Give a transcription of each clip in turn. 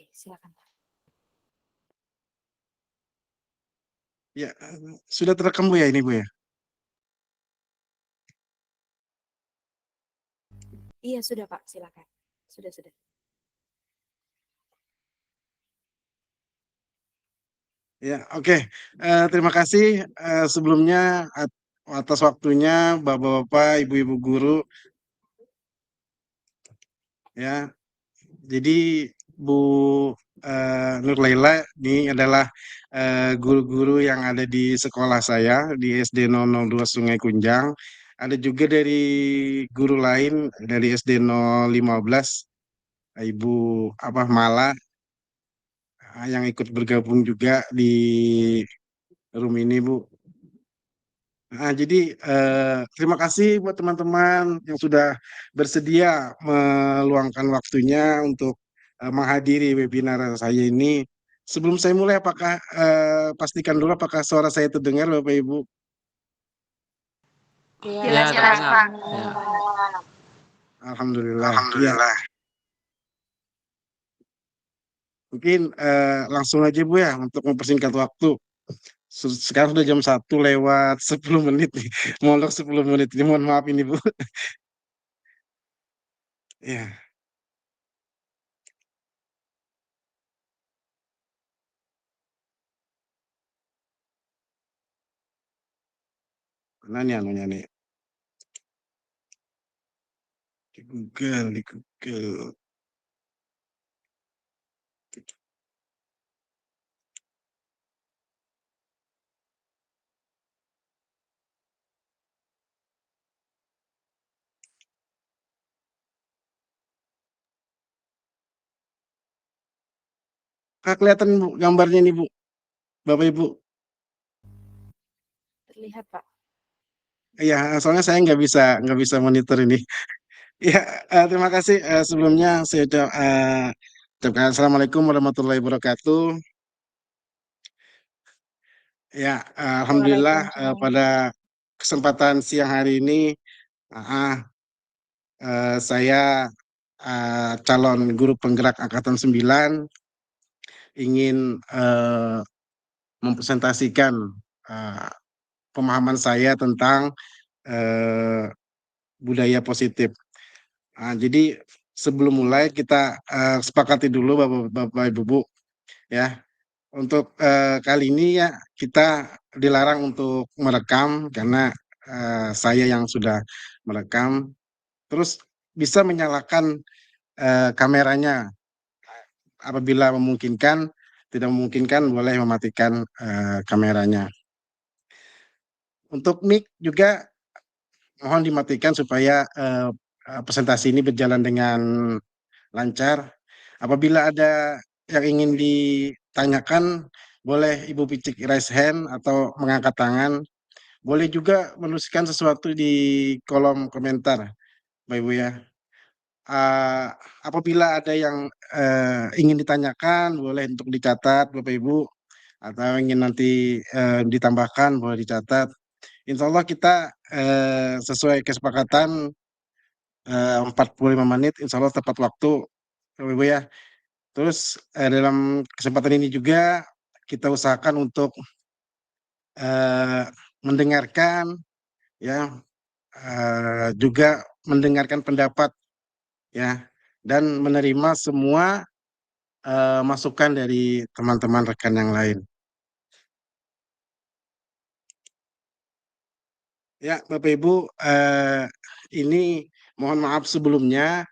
Oke, silakan. Ya, sudah terekam Bu ya ini Bu ya? Iya, sudah Pak, silakan. Sudah. Ya, oke. Terima kasih sebelumnya atas waktunya Bapak-bapak, Ibu-ibu guru ya. Jadi Bu Nur Laila ini adalah guru-guru yang ada di sekolah saya di SD 002 Sungai Kunjang. Ada juga dari guru lain dari SD 015 Ibu apa Mala yang ikut bergabung juga di room ini Bu. Nah, jadi terima kasih buat teman-teman yang sudah bersedia meluangkan waktunya untuk menghadiri webinar saya ini. Sebelum saya mulai, apakah pastikan dulu apakah suara saya terdengar, Bapak Ibu? Jelas, Pak. Ya. Alhamdulillah. Ya, mungkin langsung aja Bu ya untuk mempersingkat waktu. Sekarang sudah jam 1 lewat 10 menit nih. Molor 10 menit. Ini mohon maaf ini Bu. Ya. Mana nih anunya nih? Di Google. Kelihatan Bu gambarnya nih Bu, Bapak Ibu. Terlihat, Pak. Iya, soalnya saya nggak bisa monitor ini. Ya, terima kasih sebelumnya saya ucapkan Assalamualaikum warahmatullahi wabarakatuh. Ya, Alhamdulillah pada kesempatan siang hari ini uh, saya calon guru penggerak Angkatan 9 ingin mempresentasikan uh, pemahaman saya tentang eh, budaya positif. Jadi sebelum mulai kita sepakati dulu Bapak Ibu Bu ya. Untuk kali ini ya kita dilarang untuk merekam karena saya yang sudah merekam. Terus bisa menyalakan kameranya apabila memungkinkan, tidak memungkinkan boleh mematikan kameranya. Untuk mic juga mohon dimatikan supaya presentasi ini berjalan dengan lancar. Apabila ada yang ingin ditanyakan, boleh Ibu Picik raise hand atau mengangkat tangan. Boleh juga menuliskan sesuatu di kolom komentar, Bapak Ibu ya. Ah, apabila ada yang ingin ditanyakan, boleh untuk dicatat, Bapak Ibu, atau ingin nanti ditambahkan, boleh dicatat. Insya Allah kita sesuai kesepakatan 45 menit, insya Allah tepat waktu, Bapak Ibu ya. Terus dalam kesempatan ini juga kita usahakan untuk eh, mendengarkan ya juga mendengarkan pendapat ya dan menerima semua masukan dari teman-teman rekan yang lain. Ya, Bapak Ibu, ini mohon maaf sebelumnya.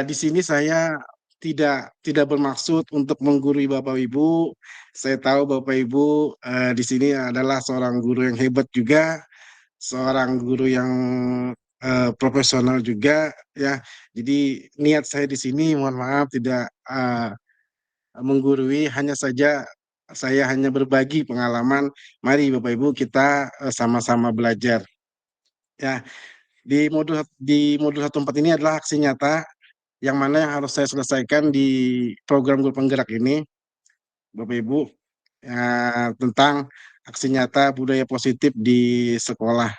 Di sini saya tidak bermaksud untuk menggurui Bapak Ibu. Saya tahu Bapak Ibu di sini adalah seorang guru yang hebat juga, seorang guru yang profesional juga ya. Jadi niat saya di sini mohon maaf tidak menggurui, hanya saja saya hanya berbagi pengalaman. Mari Bapak Ibu kita sama-sama belajar. Ya, di modul 14 ini adalah aksi nyata yang mana yang harus saya selesaikan di program guru penggerak ini, Bapak Ibu, ya, tentang aksi nyata budaya positif di sekolah,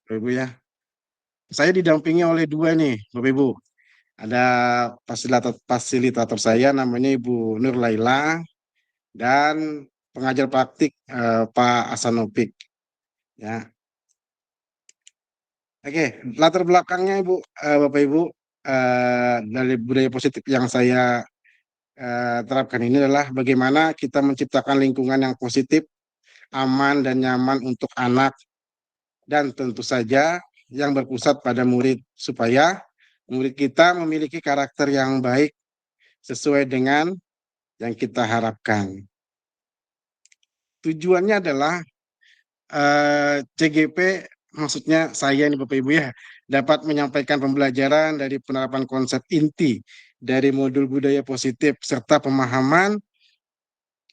Bapak Ibu ya. Saya didampingi oleh dua nih, Bapak Ibu. Ada fasilitator saya namanya Ibu Nur Laila dan pengajar praktik Pak Asanopik. Ya, oke. Latar belakangnya Ibu, Bapak Ibu, dari budaya positif yang saya terapkan ini adalah bagaimana kita menciptakan lingkungan yang positif, aman dan nyaman untuk anak dan tentu saja yang berpusat pada murid supaya murid kita memiliki karakter yang baik sesuai dengan yang kita harapkan. Tujuannya adalah CGP, maksudnya saya ini Bapak Ibu ya, dapat menyampaikan pembelajaran dari penerapan konsep inti dari modul budaya positif serta pemahaman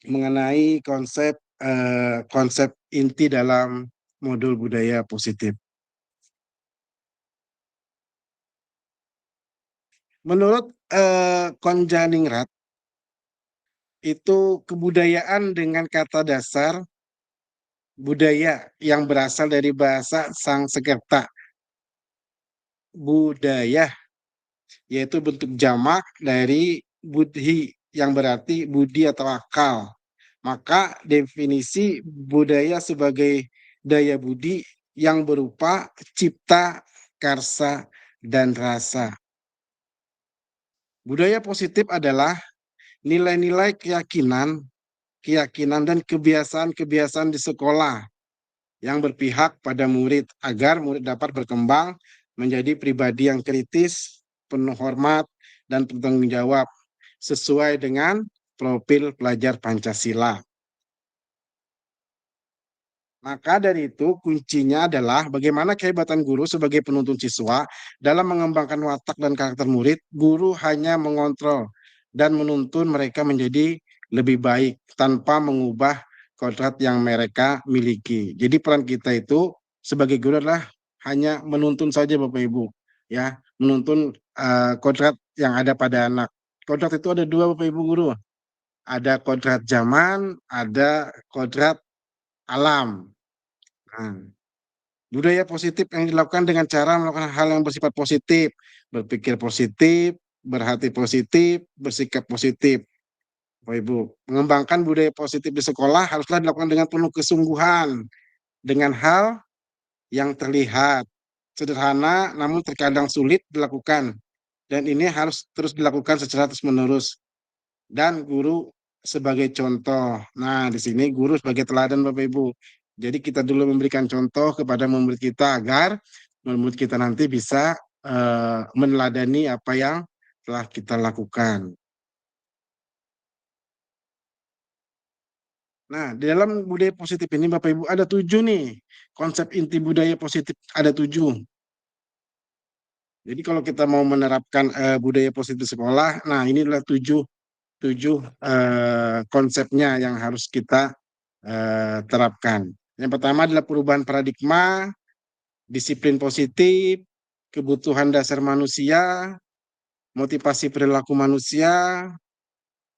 mengenai konsep inti dalam modul budaya positif. Menurut Konjaningrat, itu kebudayaan dengan kata dasar budaya yang berasal dari bahasa Sanskerta. Budaya yaitu bentuk jamak dari budhi yang berarti budi atau akal. Maka definisi budaya sebagai daya budi yang berupa cipta, karsa, dan rasa. Budaya positif adalah nilai-nilai keyakinan dan kebiasaan-kebiasaan di sekolah yang berpihak pada murid agar murid dapat berkembang menjadi pribadi yang kritis, penuh hormat, dan bertanggung jawab sesuai dengan profil pelajar Pancasila. Maka dari itu kuncinya adalah bagaimana kehebatan guru sebagai penuntun siswa dalam mengembangkan watak dan karakter murid. Guru hanya mengontrol dan menuntun mereka menjadi lebih baik tanpa mengubah kodrat yang mereka miliki. Jadi peran kita itu sebagai guru adalah hanya menuntun saja Bapak Ibu, ya, menuntun kodrat yang ada pada anak. Kodrat itu ada dua Bapak Ibu guru. Ada kodrat zaman, ada kodrat alam. Nah, budaya positif yang dilakukan dengan cara melakukan hal yang bersifat positif, berpikir positif, berhati positif, bersikap positif. Bapak Ibu, mengembangkan budaya positif di sekolah haruslah dilakukan dengan penuh kesungguhan, dengan hal yang terlihat sederhana namun terkadang sulit dilakukan. Dan ini harus terus dilakukan secara terus-menerus. Dan guru sebagai contoh. Nah, di sini guru sebagai teladan Bapak Ibu. Jadi kita dulu memberikan contoh kepada murid kita agar murid kita nanti bisa meneladani apa yang telah kita lakukan. Nah, di dalam budaya positif ini Bapak Ibu ada 7 nih. Konsep inti budaya positif ada 7. Jadi kalau kita mau menerapkan budaya positif di sekolah, nah ini adalah tujuh konsepnya yang harus kita terapkan. Yang pertama adalah perubahan paradigma, disiplin positif, kebutuhan dasar manusia, motivasi perilaku manusia,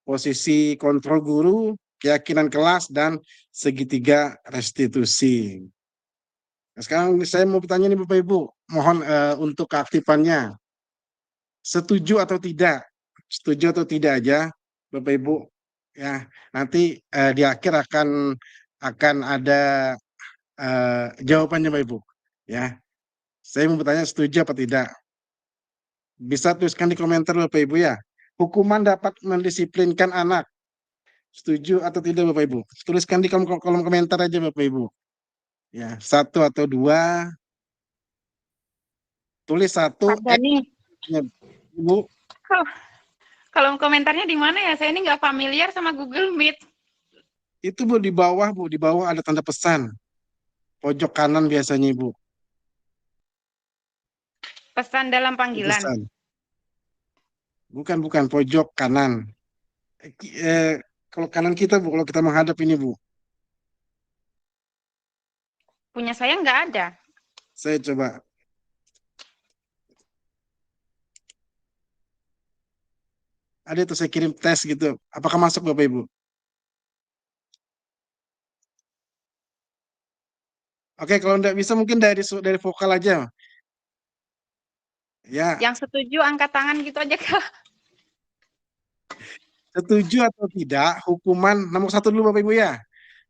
posisi kontrol guru, keyakinan kelas, dan segitiga restitusi. Nah, sekarang saya mau bertanya nih Bapak Ibu, mohon untuk keaktifannya. Setuju atau tidak? Setuju atau tidak aja, Bapak Ibu. Ya, nanti di akhir akan ada jawabannya Bapak Ibu. Ya, saya mau bertanya setuju apa tidak. Bisa tuliskan di komentar Bapak Ibu ya. Hukuman dapat mendisiplinkan anak. Setuju atau tidak Bapak Ibu? Tuliskan di kolom komentar aja Bapak Ibu. Ya, satu atau dua. Tulis satu. Pak Gani, Ibu. kalau kalau komentarnya di mana ya? Saya ini nggak familiar sama Google Meet. Itu Bu di bawah Bu, di bawah ada tanda pesan. Pojok kanan biasanya Ibu. Pesan dalam panggilan. Pesan. Bukan pojok kanan. Kalau kanan kita Bu, kalau kita menghadap ini Bu. Punya saya nggak ada. Saya coba. Ada itu saya kirim tes gitu. Apakah masuk Bapak Ibu? Oke, kalau enggak bisa mungkin dari vokal aja. Ya, Yang setuju angkat tangan gitu aja, Kak. setuju atau tidak hukuman nomor satu dulu Bapak Ibu ya.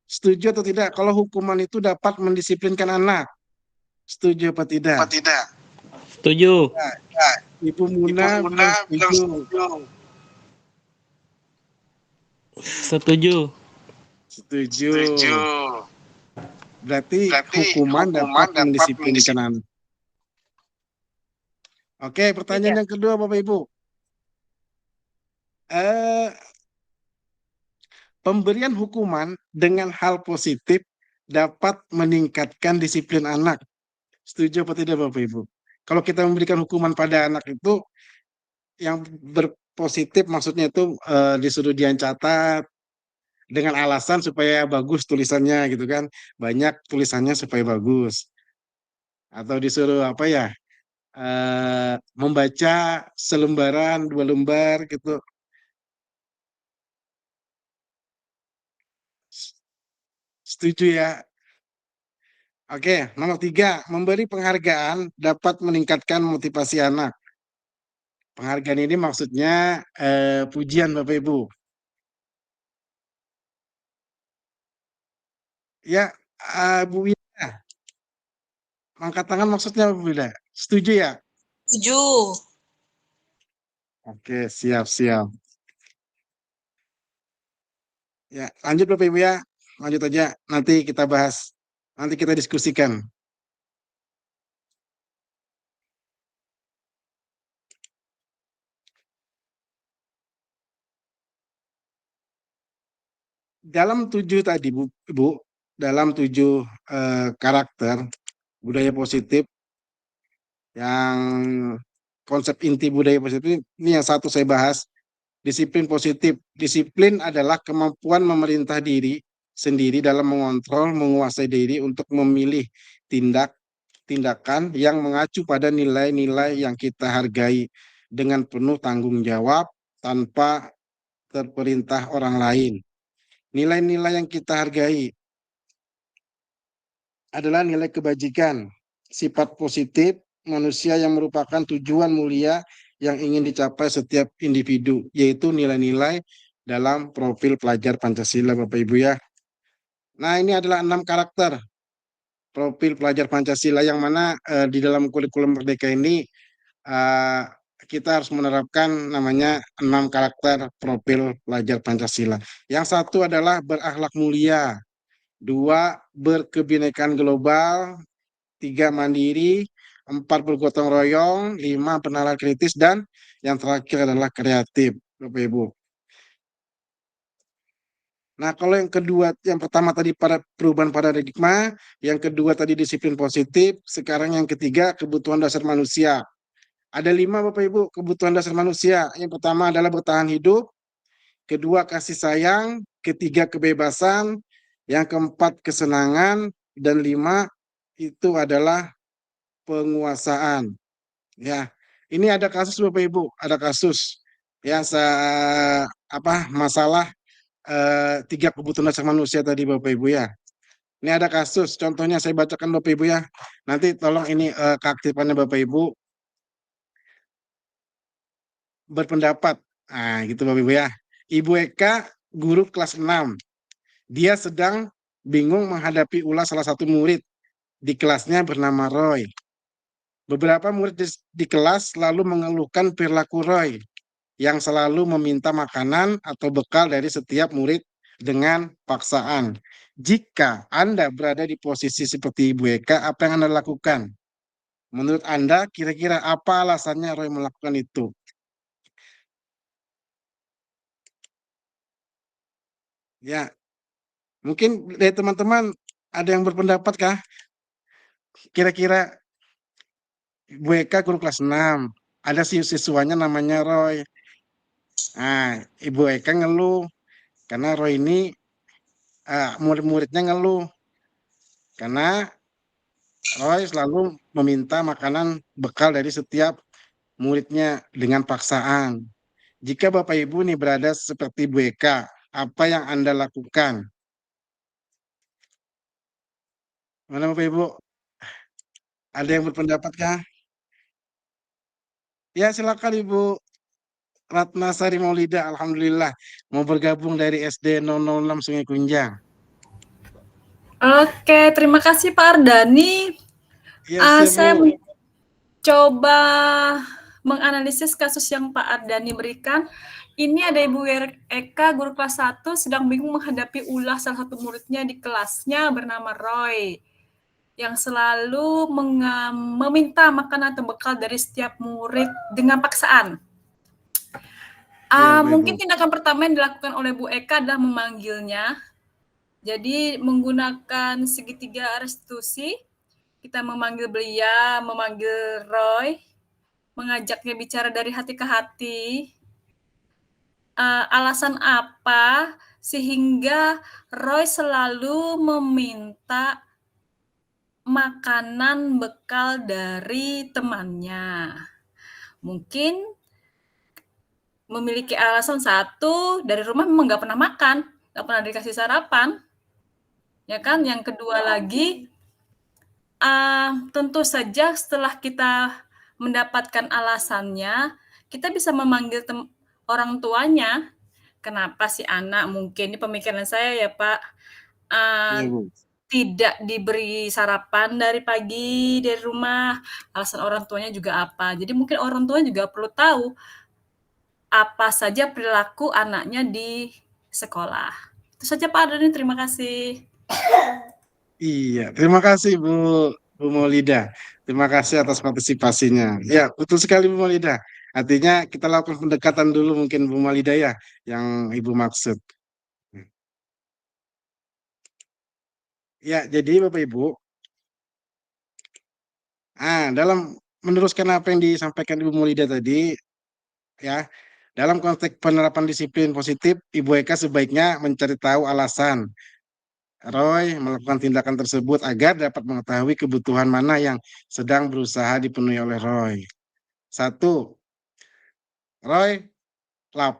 Setuju atau tidak kalau hukuman itu dapat mendisiplinkan anak? Setuju apa tidak? Setuju. Ya, Ibu Muna bilang setuju. Setuju. Setuju. Berarti hukuman dapat mendisiplinkan anak. Oke, pertanyaan yang kedua Bapak Ibu. Eh, Pemberian hukuman dengan hal positif dapat meningkatkan disiplin anak. Setuju apa tidak Bapak Ibu? Kalau kita memberikan hukuman pada anak itu yang berpositif maksudnya itu disuruh dia catat dengan alasan supaya bagus tulisannya gitu kan. Banyak tulisannya supaya bagus. Atau disuruh apa ya? Membaca selembaran, 2 lembar gitu. Setuju ya? Oke, nomor 3, memberi penghargaan dapat meningkatkan motivasi anak. Penghargaan ini maksudnya pujian Bapak Ibu. Ya, Bu Wida, angkat tangan maksudnya Bu Wida. Setuju ya? Setuju. Oke, siap. Ya, lanjut Bapak Ibu ya. Lanjut aja, nanti kita bahas. Nanti kita diskusikan. Dalam 7 tadi Bu, dalam 7 karakter budaya positif yang konsep inti budaya positif ini yang satu saya bahas, disiplin positif. Disiplin adalah kemampuan memerintah diri sendiri dalam mengontrol, menguasai diri untuk memilih tindakan yang mengacu pada nilai-nilai yang kita hargai dengan penuh tanggung jawab tanpa terperintah orang lain. Nilai-nilai yang kita hargai adalah nilai kebajikan, sifat positif, manusia yang merupakan tujuan mulia yang ingin dicapai setiap individu, yaitu nilai-nilai dalam profil pelajar Pancasila, Bapak Ibu ya. Nah, ini adalah 6 karakter profil pelajar Pancasila yang mana di dalam kurikulum Merdeka ini eh, kita harus menerapkan namanya 6 karakter profil pelajar Pancasila. Yang satu adalah berakhlak mulia, 2 berkebinekaan global, 3 mandiri, 4 bergotong royong, 5 bernalar kritis, dan yang terakhir adalah kreatif, Bapak Ibu. Nah, kalau yang kedua, yang pertama tadi pada perubahan paradigma, yang kedua tadi disiplin positif, sekarang yang ketiga kebutuhan dasar manusia. Ada 5 Bapak Ibu kebutuhan dasar manusia. Yang pertama adalah bertahan hidup, kedua kasih sayang, ketiga kebebasan, yang keempat kesenangan, dan 5 itu adalah penguasaan. Ya, ini ada kasus Bapak Ibu, ada kasus ya masalah 3 kebutuhan dasar manusia tadi Bapak Ibu ya. Ini ada kasus, contohnya saya bacakan Bapak Ibu ya. Nanti tolong ini keaktifannya Bapak Ibu berpendapat. Nah, gitu Bapak Ibu ya. Ibu Eka guru kelas 6. Dia sedang bingung menghadapi ulah salah satu murid di kelasnya bernama Roy. Beberapa murid di kelas lalu mengeluhkan perilaku Roy yang selalu meminta makanan atau bekal dari setiap murid dengan paksaan. Jika Anda berada di posisi seperti Ibu Eka, apa yang Anda lakukan? Menurut Anda, kira-kira apa alasannya Roy melakukan itu? Ya, mungkin dari teman-teman ada yang berpendapat kah? Kira-kira Ibu Eka guru kelas 6, ada siswanya namanya Roy. Nah, Ibu Eka ngeluh karena Roy ini murid-muridnya ngeluh karena Roy selalu meminta makanan bekal dari setiap muridnya dengan paksaan. Jika Bapak Ibu nih berada seperti Bu Eka, apa yang Anda lakukan? Mana Bapak Ibu? Ada yang berpendapat kah? Ya, silakan Ibu Ratna Sari Maulida. Alhamdulillah mau bergabung dari SD 006 Sungai Kunjang. Oke, terima kasih Pak Ardani. Iya, siap Saya Bu. mencoba menganalisis kasus yang Pak Ardani berikan. Ini ada Ibu Eka, guru kelas 1, sedang bingung menghadapi ulah salah satu muridnya di kelasnya bernama Roy, yang selalu meminta makanan atau bekal dari setiap murid dengan paksaan. Iya, Bu, Mungkin Ibu. tindakan pertama yang dilakukan oleh Bu Eka adalah memanggilnya. Jadi menggunakan segitiga restitusi, kita memanggil beliau, memanggil Roy, mengajaknya bicara dari hati ke hati. Alasan apa sehingga Roy selalu meminta makanan bekal dari temannya? Mungkin memiliki alasan satu, dari rumah memang nggak pernah makan, nggak pernah dikasih sarapan, ya kan? Yang kedua lagi, tentu saja setelah kita mendapatkan alasannya, kita bisa memanggil orang tuanya. Kenapa si anak, mungkin ini pemikiran saya ya Pak, Iya, Bu. tidak diberi sarapan dari pagi dari rumah, alasan orang tuanya juga apa. Jadi mungkin orang tua juga perlu tahu apa saja perilaku anaknya di sekolah. Itu saja Pak Ardani, terima kasih. Iya, terima kasih Bu Maulida. Terima kasih atas partisipasinya. Ya, betul sekali Bu Maulida. Artinya kita lakukan pendekatan dulu mungkin Bu Maulida ya, yang Ibu maksud. Ya, jadi Bapak Ibu, dalam meneruskan apa yang disampaikan Ibu Maulida tadi, ya, dalam konteks penerapan disiplin positif, Ibu Eka sebaiknya mencari tahu alasan Roy melakukan tindakan tersebut agar dapat mengetahui kebutuhan mana yang sedang berusaha dipenuhi oleh Roy. Satu, Roy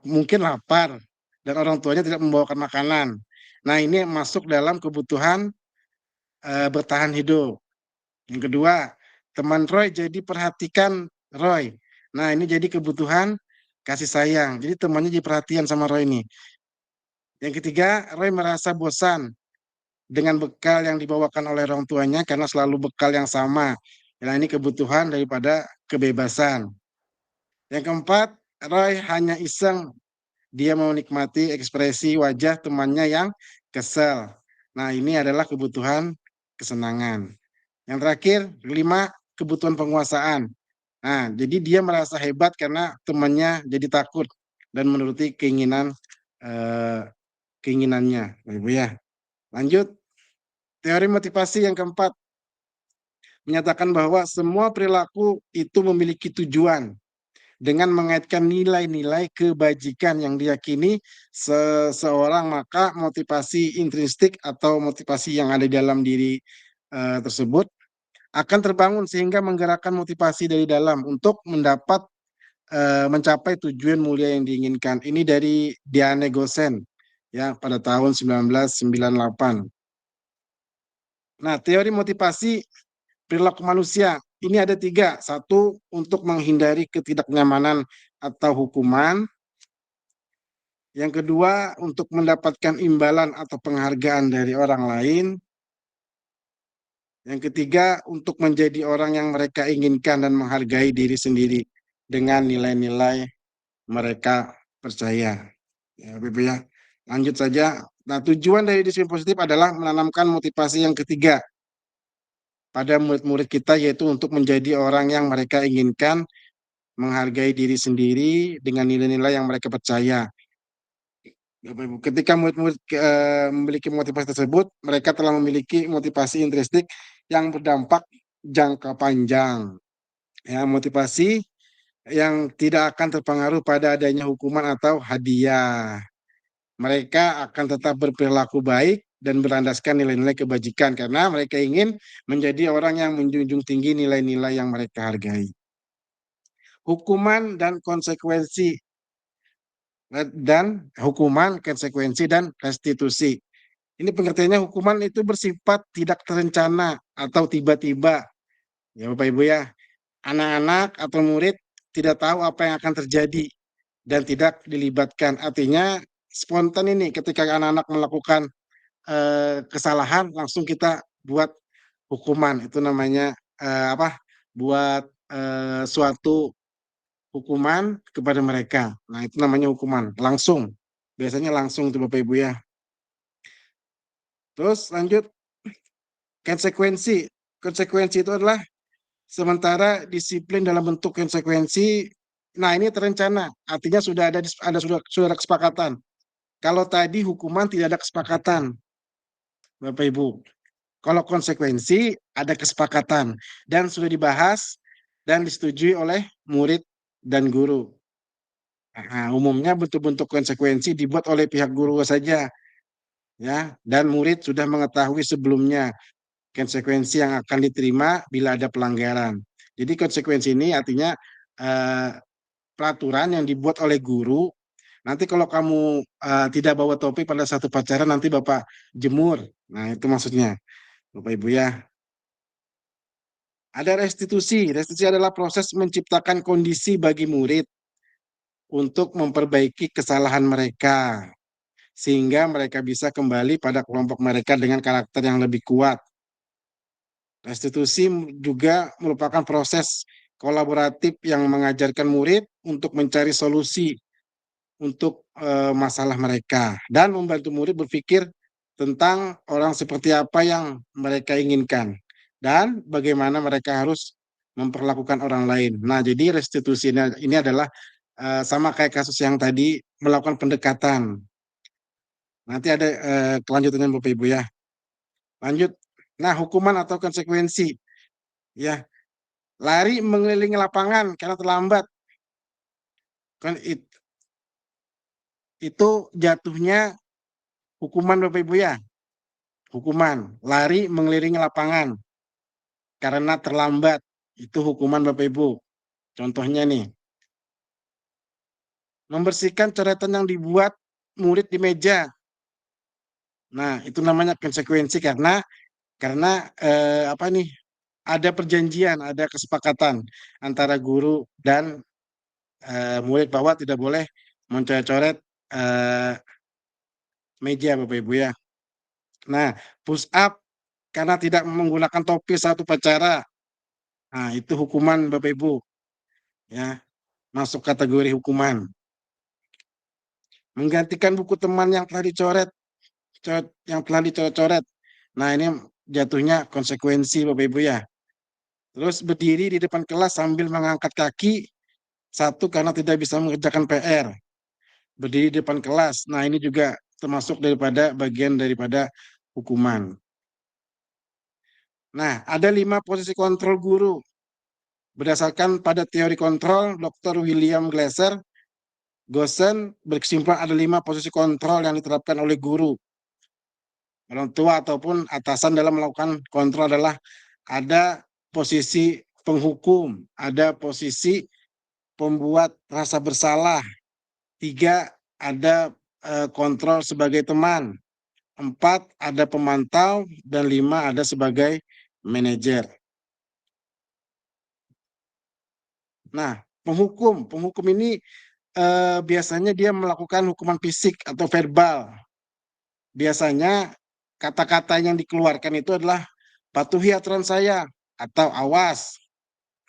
mungkin lapar dan orang tuanya tidak membawakan makanan. Nah, ini masuk dalam kebutuhan bertahan hidup. Yang kedua, teman Roy jadi perhatikan Roy. Nah, ini jadi kebutuhan kasih sayang. Jadi temannya jadi perhatian sama Roy ini. Yang ketiga, Roy merasa bosan dengan bekal yang dibawakan oleh orang tuanya karena selalu bekal yang sama. Nah, ini kebutuhan daripada kebebasan. Yang keempat, Roy hanya iseng. Dia mau menikmati ekspresi wajah temannya yang kesel. Nah, ini adalah kebutuhan kesenangan. Yang terakhir, 5, kebutuhan penguasaan. Nah, jadi dia merasa hebat karena temannya jadi takut dan menuruti keinginannya. Ibu ya. Lanjut, teori motivasi yang keempat menyatakan bahwa semua perilaku itu memiliki tujuan dengan mengaitkan nilai-nilai kebajikan yang diyakini seseorang, maka motivasi intrinsik atau motivasi yang ada di dalam diri tersebut akan terbangun sehingga menggerakkan motivasi dari dalam untuk mencapai tujuan mulia yang diinginkan. Ini dari Diane Gosen ya pada tahun 1998. Nah, teori motivasi perilaku manusia ini ada 3. Satu, untuk menghindari ketidaknyamanan atau hukuman. Yang kedua, untuk mendapatkan imbalan atau penghargaan dari orang lain. Yang ketiga, untuk menjadi orang yang mereka inginkan dan menghargai diri sendiri dengan nilai-nilai mereka percaya. Ya, Bapak ya. Lanjut saja. Nah, tujuan dari disiplin positif adalah menanamkan motivasi yang ketiga pada murid-murid kita, yaitu untuk menjadi orang yang mereka inginkan, menghargai diri sendiri dengan nilai-nilai yang mereka percaya. Ketika murid-murid memiliki motivasi tersebut, mereka telah memiliki motivasi intrinsik yang berdampak jangka panjang. Ya, motivasi yang tidak akan terpengaruh pada adanya hukuman atau hadiah. Mereka akan tetap berperilaku baik dan berlandaskan nilai-nilai kebajikan karena mereka ingin menjadi orang yang menjunjung tinggi nilai-nilai yang mereka hargai. Hukuman dan konsekuensi dan restitusi. Ini pengertiannya, hukuman itu bersifat tidak terencana atau tiba-tiba. Ya Bapak Ibu ya, anak-anak atau murid tidak tahu apa yang akan terjadi dan tidak dilibatkan. Artinya spontan ini ketika anak-anak melakukan kesalahan langsung kita buat hukuman. Itu namanya apa? Buat suatu hukuman kepada mereka. Nah, itu namanya hukuman langsung. Biasanya langsung tuh Bapak Ibu ya. Terus lanjut konsekuensi. Konsekuensi itu adalah sementara disiplin dalam bentuk konsekuensi. Nah, ini terencana. Artinya sudah ada kesepakatan. Kalau tadi hukuman tidak ada kesepakatan, Bapak Ibu. Kalau konsekuensi ada kesepakatan dan sudah dibahas dan disetujui oleh murid dan guru. Nah, umumnya bentuk-bentuk konsekuensi dibuat oleh pihak guru saja, ya, dan murid sudah mengetahui sebelumnya konsekuensi yang akan diterima bila ada pelanggaran. Jadi konsekuensi ini artinya eh, peraturan yang dibuat oleh guru. Nanti kalau kamu tidak bawa topi pada satu upacara, nanti Bapak jemur. Nah, itu maksudnya, Bapak Ibu ya. Ada restitusi. Restitusi adalah proses menciptakan kondisi bagi murid untuk memperbaiki kesalahan mereka, sehingga mereka bisa kembali pada kelompok mereka dengan karakter yang lebih kuat. Restitusi juga merupakan proses kolaboratif yang mengajarkan murid untuk mencari solusi untuk masalah mereka dan membantu murid berpikir tentang orang seperti apa yang mereka inginkan dan bagaimana mereka harus memperlakukan orang lain. Nah, jadi restitusi ini adalah sama kayak kasus yang tadi, melakukan pendekatan. Nanti ada kelanjutannya Bapak Ibu ya. Lanjut. Nah, hukuman atau konsekuensi ya. Lari mengelilingi lapangan karena terlambat. Kan itu jatuhnya hukuman Bapak Ibu ya. Hukuman lari mengelilingi lapangan karena terlambat. Itu hukuman Bapak Ibu. Contohnya nih. Membersihkan coretan yang dibuat murid di meja. Nah, itu namanya konsekuensi karena apa nih? Ada perjanjian, ada kesepakatan antara guru dan murid bahwa tidak boleh mencoret-coret meja Bapak Ibu ya. Nah, push up karena tidak menggunakan topi saat upacara. Nah, itu hukuman Bapak Ibu. Ya, masuk kategori hukuman. Menggantikan buku teman yang telah dicoret. Nah, ini jatuhnya konsekuensi Bapak Ibu ya. Terus berdiri di depan kelas sambil mengangkat kaki, satu karena tidak bisa mengerjakan PR. Berdiri di depan kelas. Nah, ini juga termasuk bagian daripada hukuman. Nah, ada 5 posisi kontrol guru. Berdasarkan pada teori kontrol, Dr. William Glasser, Gosen berkesimpulan ada 5 posisi kontrol yang diterapkan oleh guru. Orang tua ataupun atasan dalam melakukan kontrol adalah ada posisi penghukum, ada posisi pembuat rasa bersalah, 3 ada kontrol sebagai teman, 4 ada pemantau, dan 5 ada sebagai manajer. Nah, penghukum ini biasanya dia melakukan hukuman fisik atau verbal. Biasanya kata-kata yang dikeluarkan itu adalah patuhi aturan saya atau awas,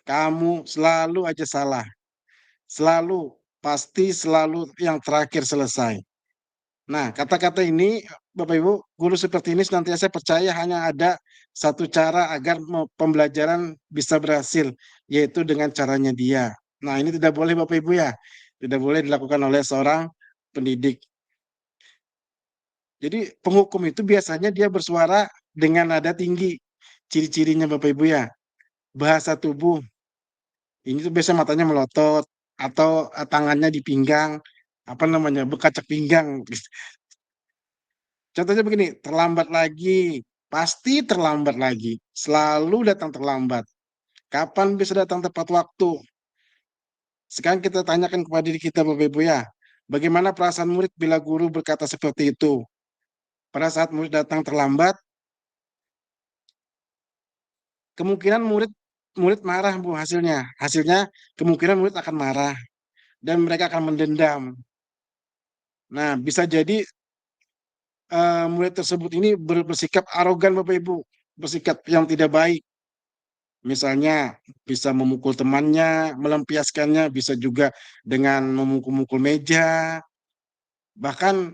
kamu selalu aja salah. Selalu, pasti selalu yang terakhir selesai. Nah, kata-kata ini Bapak Ibu, guru seperti ini senantiasa percaya hanya ada satu cara agar pembelajaran bisa berhasil, yaitu dengan caranya dia. Nah, ini tidak boleh Bapak Ibu ya. Tidak boleh dilakukan oleh seorang pendidik. Jadi penghukum itu biasanya dia bersuara dengan nada tinggi. Ciri-cirinya Bapak Ibu ya. Bahasa tubuh. Ini tuh biasanya matanya melotot atau tangannya di pinggang, apa namanya, berkacak pinggang. Contohnya begini, terlambat lagi, pasti terlambat lagi, selalu datang terlambat. Kapan bisa datang tepat waktu? Sekarang kita tanyakan kepada diri kita Bapak Ibu ya, bagaimana perasaan murid bila guru berkata seperti itu? Pada saat murid datang terlambat, kemungkinan murid murid marah Bu hasilnya. Hasilnya kemungkinan murid akan marah dan mereka akan mendendam. Nah, bisa jadi murid tersebut ini bersikap arogan Bapak Ibu, bersikap yang tidak baik. Misalnya bisa memukul temannya, melampiaskannya, bisa juga dengan memukul-mukul meja, bahkan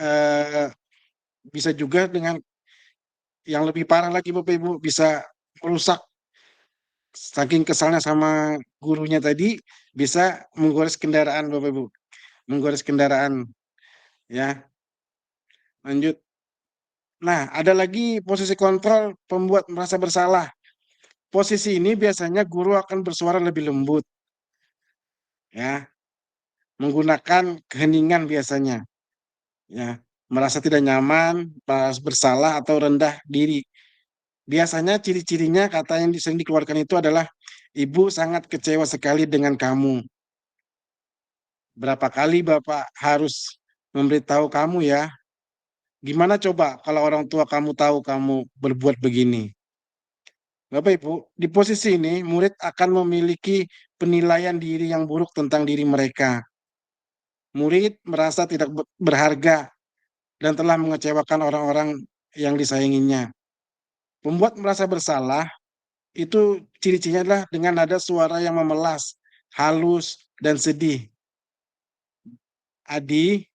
eh, bisa juga dengan yang lebih parah lagi Bapak Ibu, bisa merusak saking kesalnya sama gurunya tadi, bisa menggores kendaraan Bapak Ibu, menggores kendaraan ya. Lanjut. Nah, ada lagi posisi kontrol pembuat merasa bersalah. Posisi ini biasanya guru akan bersuara lebih lembut ya, menggunakan keheningan biasanya ya, merasa tidak nyaman, merasa bersalah atau rendah diri. Biasanya ciri-cirinya kata yang sering dikeluarkan itu adalah ibu sangat kecewa sekali dengan kamu. Berapa kali Bapak harus memberitahu kamu ya? Gimana coba kalau orang tua kamu tahu kamu berbuat begini? Bapak Ibu, di posisi ini murid akan memiliki penilaian diri yang buruk tentang diri mereka. Murid merasa tidak berharga dan telah mengecewakan orang-orang yang disayanginya. Pembuat merasa bersalah itu ciri-cirinya adalah dengan nada suara yang memelas, halus, dan sedih. Adi,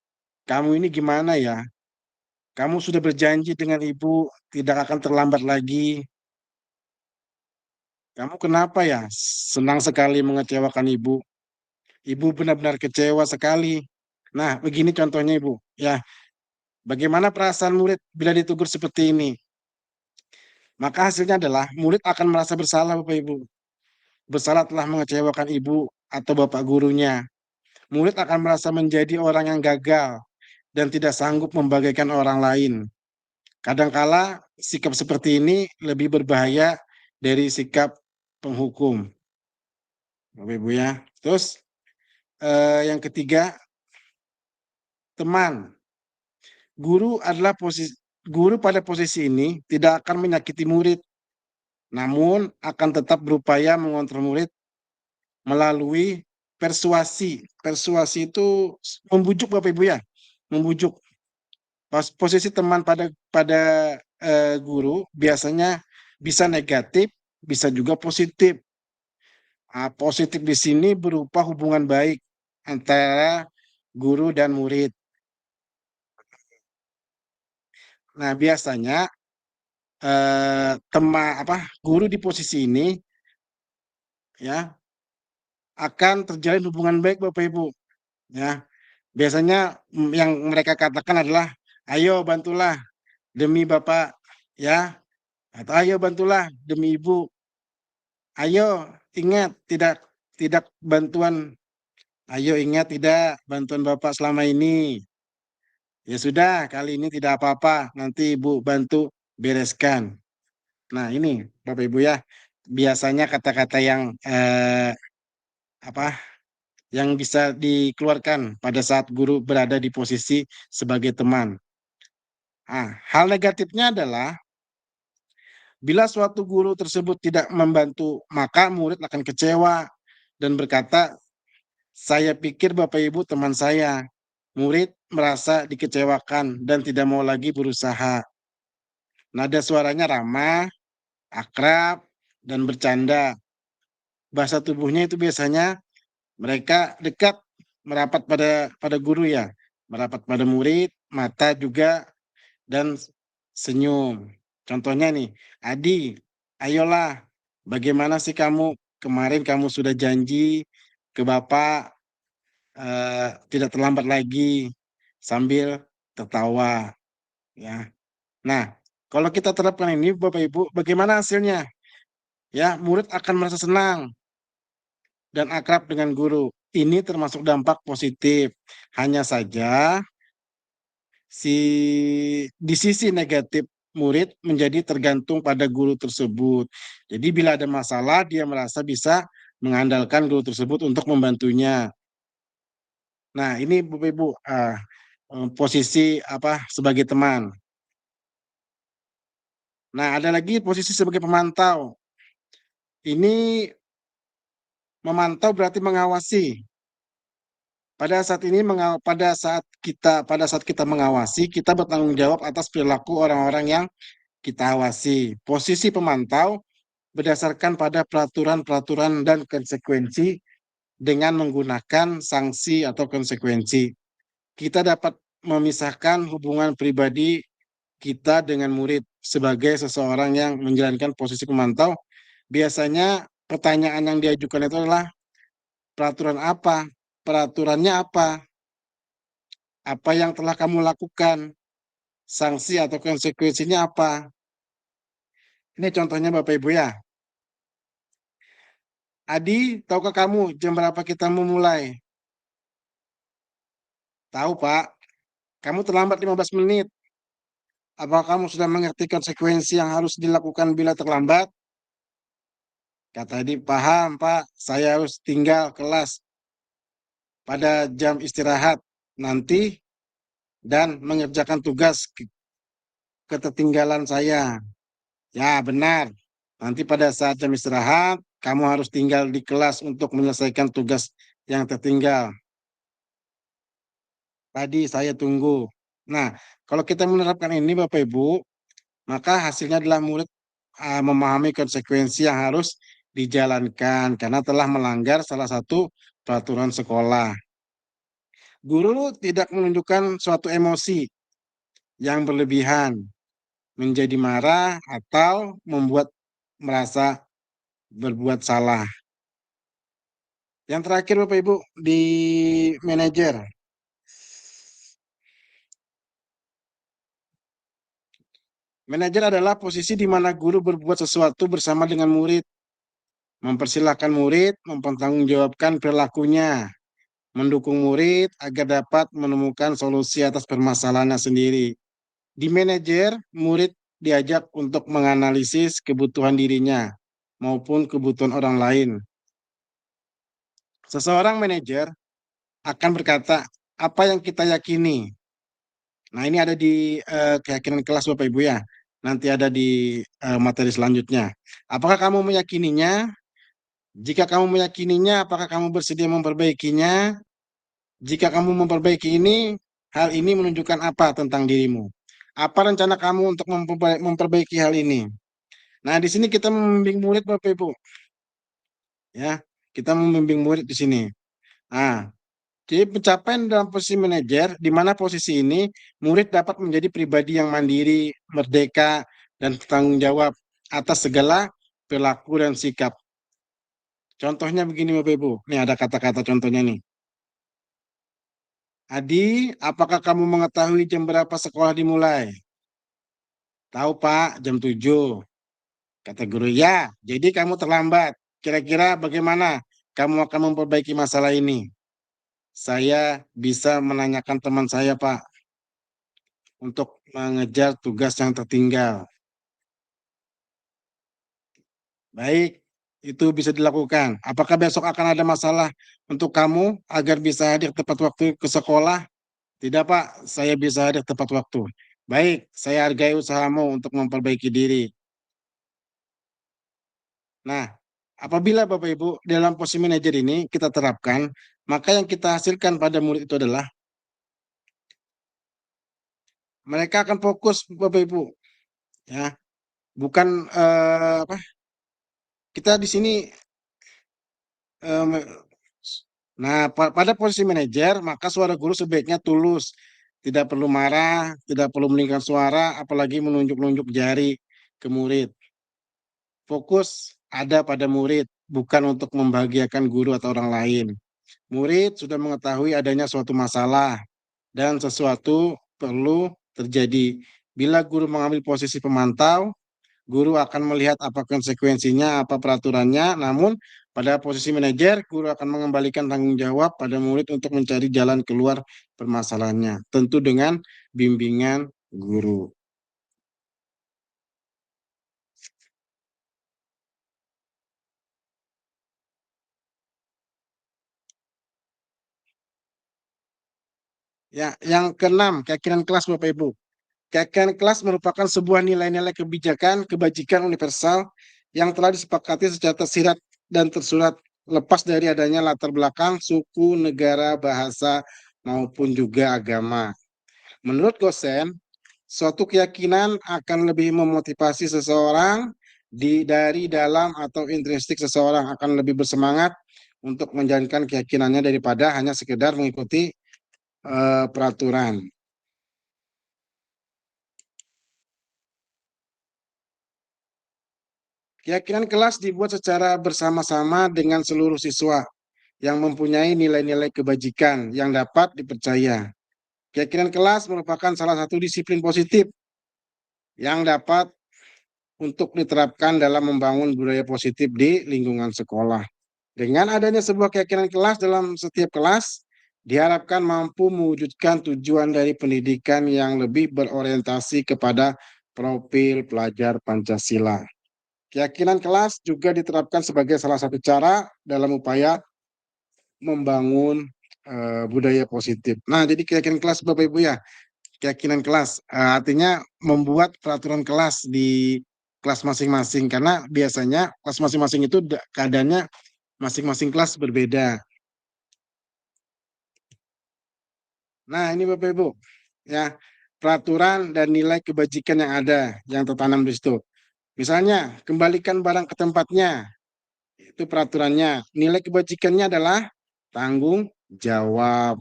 kamu ini gimana ya? Kamu sudah berjanji dengan ibu tidak akan terlambat lagi. Kamu kenapa ya? Senang sekali mengecewakan ibu. Ibu benar-benar kecewa sekali. Nah, begini contohnya ibu. Ya, bagaimana perasaan murid bila ditegur seperti ini? Maka hasilnya adalah murid akan merasa bersalah Bapak Ibu. Bersalah telah mengecewakan ibu atau bapak gurunya. Murid akan merasa menjadi orang yang gagal dan tidak sanggup membagaikan orang lain. Kadangkala sikap seperti ini lebih berbahaya dari sikap penghukum. Bapak Ibu ya. Terus yang ketiga, teman. Guru pada posisi ini tidak akan menyakiti murid, namun akan tetap berupaya mengontrol murid melalui persuasi. Persuasi itu membujuk Bapak Ibu ya, membujuk. Posisi teman pada guru biasanya bisa negatif, bisa juga positif. Positif di sini berupa hubungan baik antara guru dan murid. Nah, biasanya guru di posisi ini ya akan terjalin hubungan baik Bapak Ibu ya. Biasanya yang mereka katakan adalah ayo bantulah demi Bapak ya, atau ayo bantulah demi Ibu. Ayo ingat tidak bantuan, ayo ingat tidak bantuan Bapak selama ini. Ya sudah, kali ini tidak apa-apa, nanti Ibu bantu bereskan. Nah, ini Bapak Ibu ya, biasanya kata-kata yang yang bisa dikeluarkan pada saat guru berada di posisi sebagai teman. Hal negatifnya adalah bila suatu guru tersebut tidak membantu, maka murid akan kecewa dan berkata, "Saya pikir Bapak Ibu teman saya." Murid merasa dikecewakan dan tidak mau lagi berusaha. Nada suaranya ramah, akrab, dan bercanda. Bahasa tubuhnya itu biasanya mereka dekat, merapat pada guru ya, merapat pada murid, mata juga, dan senyum. Contohnya nih, Adi, ayolah, bagaimana sih kamu? Kemarin kamu sudah janji ke Bapak tidak terlambat lagi, sambil tertawa. Ya. Nah, kalau kita terapkan ini Bapak Ibu, bagaimana hasilnya? Ya, murid akan merasa senang dan akrab dengan guru. Ini termasuk dampak positif. Hanya saja di sisi negatif murid menjadi tergantung pada guru tersebut. Jadi bila ada masalah dia merasa bisa mengandalkan guru tersebut untuk membantunya. Nah, ini Bapak Ibu posisi sebagai teman. Nah, ada lagi posisi sebagai pemantau. Ini memantau berarti mengawasi. Pada saat kita mengawasi, kita bertanggung jawab atas perilaku orang-orang yang kita awasi. Posisi pemantau berdasarkan pada peraturan-peraturan dan konsekuensi dengan menggunakan sanksi atau konsekuensi. Kita dapat memisahkan hubungan pribadi kita dengan murid sebagai seseorang yang menjalankan posisi pemantau. Biasanya pertanyaan yang diajukan itu adalah peraturan apa? Peraturannya apa? Apa yang telah kamu lakukan? Sanksi atau konsekuensinya apa? Ini contohnya Bapak Ibu ya. Adi, tahukah kamu jam berapa kita memulai? Tahu, Pak. Kamu terlambat 15 menit. Apakah kamu sudah mengerti konsekuensi yang harus dilakukan bila terlambat? Kata Adi, paham, Pak. Saya harus tinggal kelas pada jam istirahat nanti dan mengerjakan tugas ketertinggalan saya. Ya, benar. Nanti pada saat jam istirahat, kamu harus tinggal di kelas untuk menyelesaikan tugas yang tertinggal. Tadi saya tunggu. Nah, kalau kita menerapkan ini Bapak Ibu, maka hasilnya adalah murid memahami konsekuensi yang harus dijalankan karena telah melanggar salah satu peraturan sekolah. Guru tidak menunjukkan suatu emosi yang berlebihan, menjadi marah atau membuat merasa berbuat salah. Yang terakhir Bapak Ibu di manajer. Manajer adalah posisi di mana guru berbuat sesuatu bersama dengan murid, mempersilahkan murid mempertanggungjawabkan perilakunya, mendukung murid agar dapat menemukan solusi atas permasalahannya sendiri. Di manajer, murid diajak untuk menganalisis kebutuhan dirinya maupun kebutuhan orang lain. Seseorang manajer akan berkata, apa yang kita yakini. Nah, ini ada di keyakinan kelas Bapak Ibu ya. Nanti ada di materi selanjutnya. Apakah kamu meyakininya? Jika kamu meyakininya, apakah kamu bersedia memperbaikinya? Jika kamu memperbaiki ini, hal ini menunjukkan apa tentang dirimu? Apa rencana kamu untuk memperbaiki hal ini? Nah, di sini kita membimbing murid Bapak Ibu. Ya, kita membimbing murid di sini. Nah, jadi pencapaian dalam posisi manajer, di mana posisi ini murid dapat menjadi pribadi yang mandiri, merdeka, dan bertanggung jawab atas segala perilaku dan sikap. Contohnya begini Bapak Ibu, nih ada kata-kata contohnya nih. Adi, apakah kamu mengetahui jam berapa sekolah dimulai? Tahu Pak, jam 7. Kata guru, ya, jadi kamu terlambat. Kira-kira bagaimana kamu akan memperbaiki masalah ini? Saya bisa menanyakan teman saya, Pak, untuk mengejar tugas yang tertinggal. Baik, itu bisa dilakukan. Apakah besok akan ada masalah untuk kamu agar bisa hadir tepat waktu ke sekolah? Tidak, Pak, saya bisa hadir tepat waktu. Baik, saya hargai usahamu untuk memperbaiki diri. Nah, apabila Bapak Ibu dalam posisi manajer ini kita terapkan, maka yang kita hasilkan pada murid itu adalah mereka akan fokus Bapak Ibu, ya, bukan kita di sini. Nah, pada posisi manajer, maka suara guru sebaiknya tulus, tidak perlu marah, tidak perlu meninggikan suara, apalagi menunjuk-nunjuk jari ke murid. Fokus ada pada murid, bukan untuk membahagiakan guru atau orang lain. Murid sudah mengetahui adanya suatu masalah dan sesuatu perlu terjadi. Bila guru mengambil posisi pemantau, guru akan melihat apa konsekuensinya, apa peraturannya. Namun pada posisi manajer, guru akan mengembalikan tanggung jawab pada murid untuk mencari jalan keluar permasalahannya. Tentu dengan bimbingan guru. Ya, yang keenam, keyakinan kelas Bapak Ibu. Keyakinan kelas merupakan sebuah nilai-nilai kebijakan, kebajikan universal yang telah disepakati secara tersirat dan tersurat lepas dari adanya latar belakang suku, negara, bahasa, maupun juga agama. Menurut Gosen, suatu keyakinan akan lebih memotivasi seseorang dari dalam atau intrinsik seseorang akan lebih bersemangat untuk menjalankan keyakinannya daripada hanya sekedar mengikuti peraturan. Keyakinan kelas dibuat secara bersama-sama dengan seluruh siswa yang mempunyai nilai-nilai kebajikan yang dapat dipercaya. Keyakinan kelas merupakan salah satu disiplin positif yang dapat untuk diterapkan dalam membangun budaya positif di lingkungan sekolah. Dengan adanya sebuah keyakinan kelas dalam setiap kelas, diharapkan mampu mewujudkan tujuan dari pendidikan yang lebih berorientasi kepada profil pelajar Pancasila. Keyakinan kelas juga diterapkan sebagai salah satu cara dalam upaya membangun budaya positif. Nah, jadi keyakinan kelas Bapak Ibu ya, keyakinan kelas artinya membuat peraturan kelas di kelas masing-masing karena biasanya kelas masing-masing itu keadaannya masing-masing kelas berbeda. Nah, ini Bapak Ibu ya, peraturan dan nilai kebajikan yang ada yang tertanam di situ. Misalnya, kembalikan barang ke tempatnya. Itu peraturannya. Nilai kebajikannya adalah tanggung jawab.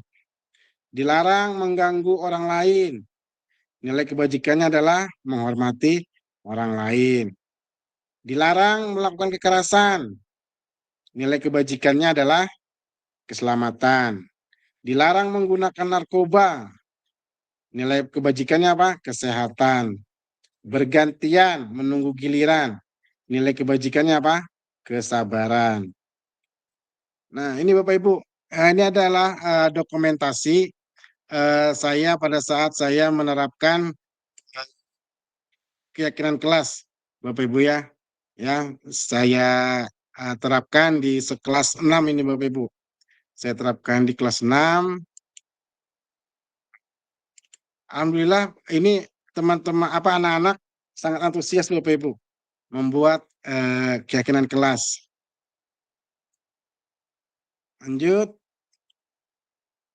Dilarang mengganggu orang lain. Nilai kebajikannya adalah menghormati orang lain. Dilarang melakukan kekerasan. Nilai kebajikannya adalah keselamatan. Dilarang menggunakan narkoba. Nilai kebajikannya apa? Kesehatan. Bergantian menunggu giliran. Nilai kebajikannya apa? Kesabaran. Nah, ini Bapak Ibu, ini adalah dokumentasi saya pada saat saya menerapkan keyakinan kelas, Bapak Ibu ya. Ya, saya terapkan di sekelas 6 ini Bapak Ibu. Saya terapkan di kelas 6. Alhamdulillah ini teman-teman anak-anak sangat antusias Bapak Ibu membuat keyakinan kelas. Lanjut.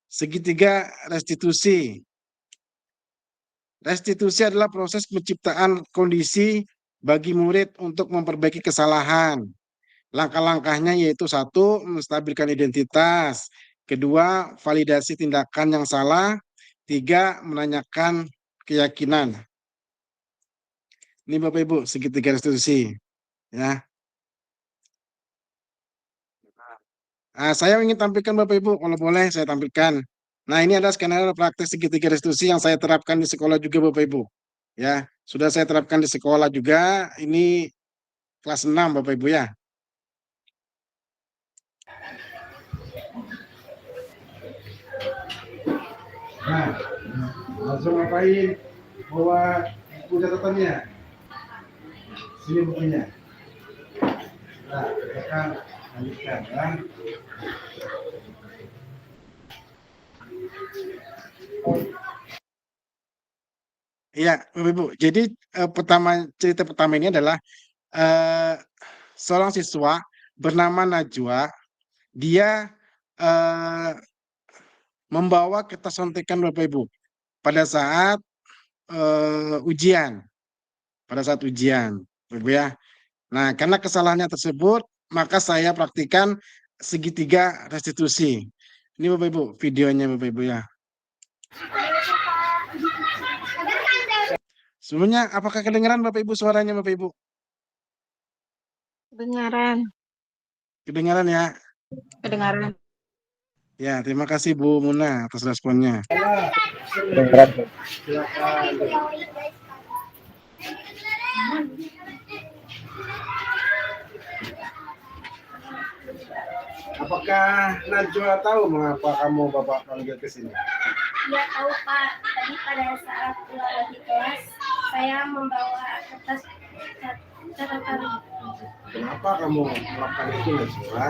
Segitiga restitusi. Restitusi adalah proses penciptaan kondisi bagi murid untuk memperbaiki kesalahan. Langkah-langkahnya yaitu 1, menstabilkan identitas. 2, validasi tindakan yang salah. 3, menanyakan keyakinan. Ini Bapak Ibu, segitiga restitusi. Ya. Saya ingin tampilkan Bapak Ibu, kalau boleh saya tampilkan. Nah, ini ada skenario praktek segitiga restitusi yang saya terapkan di sekolah juga Bapak Ibu. Ya, sudah saya terapkan di sekolah juga. Ini kelas 6 Bapak Ibu ya. Nah, langsung ngapain? Bawa buku catatannya. Sini bukunya. Nah, kita akan lanjutkan ya. Iya, Bapak Ibu. Jadi cerita pertama ini adalah seorang siswa bernama Najwa. Dia membawa kertas contekan Bapak Ibu pada saat ujian. Pada saat ujian, Bapak Ibu ya. Nah, karena kesalahannya tersebut, maka saya praktikan segitiga restitusi. Ini Bapak Ibu, videonya Bapak Ibu ya. Sebelumnya, apakah kedengaran Bapak Ibu suaranya Bapak Ibu? Kedengaran. Kedengaran ya? Kedengaran. Ya, terima kasih Bu Muna atas responnya. Apakah Najwa tahu mengapa kamu Bapak panggil ke sini? Ya tahu Pak, tadi pada saat lagi kelas saya membawa kertas catatan. Kenapa kamu melakukan itu Najwa?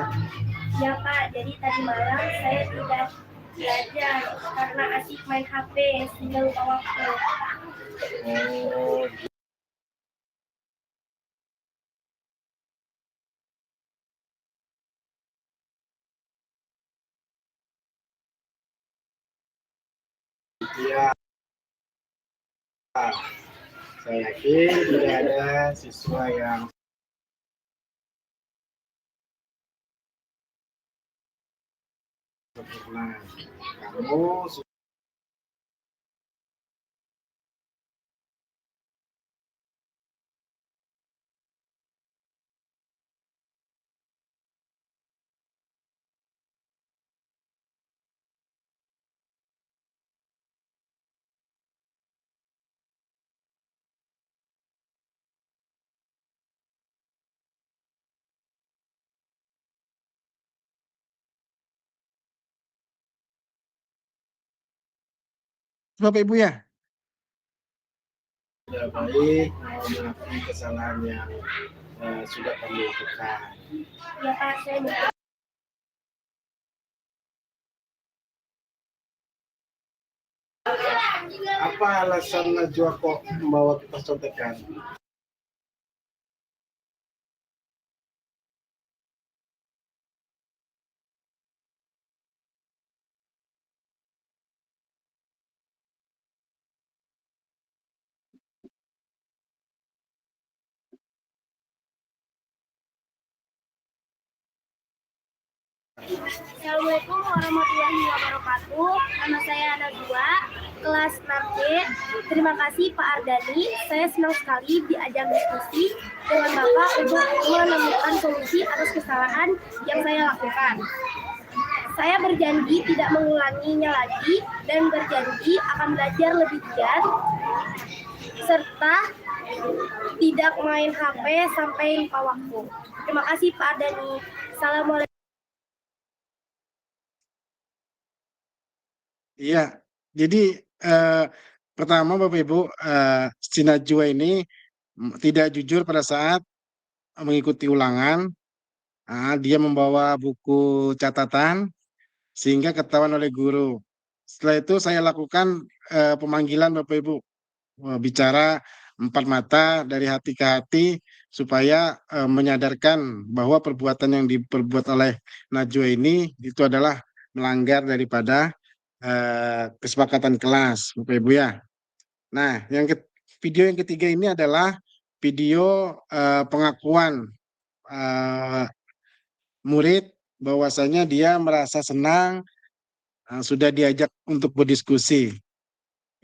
Ya Pak, jadi tadi malam saya tidak belajar karena asik main HP sehingga lupa waktu. Oh, Iya, saya yakin tidak ada siswa yang sempurna. Kamu Bapak Ibu ya, sudah baik mau mengakui kesalahan yang sudah kami lakukan. Ya Pak, saya minta Apa alasan Najwa kok membawa kita contekan? Assalamualaikum warahmatullahi wabarakatuh. Nama saya Najwa, kelas 6B. Terima kasih Pak Ardani. Saya senang sekali diajak diskusi dengan Bapak untuk menemukan solusi atas kesalahan yang saya lakukan. Saya berjanji tidak mengulanginya lagi dan berjanji akan belajar lebih giat serta tidak main HP sampai lupa waktu. Terima kasih Pak Ardani. Assalamualaikum. Iya, jadi pertama Bapak Ibu, si Najwa ini tidak jujur pada saat mengikuti ulangan. Dia membawa buku catatan sehingga ketahuan oleh guru. Setelah itu saya lakukan pemanggilan Bapak Ibu, bicara empat mata dari hati ke hati supaya menyadarkan bahwa perbuatan yang diperbuat oleh Najwa ini itu adalah melanggar daripada kesepakatan kelas, Bapak Ibu ya. Nah, video yang ketiga ini adalah video pengakuan murid bahwasanya dia merasa senang sudah diajak untuk berdiskusi.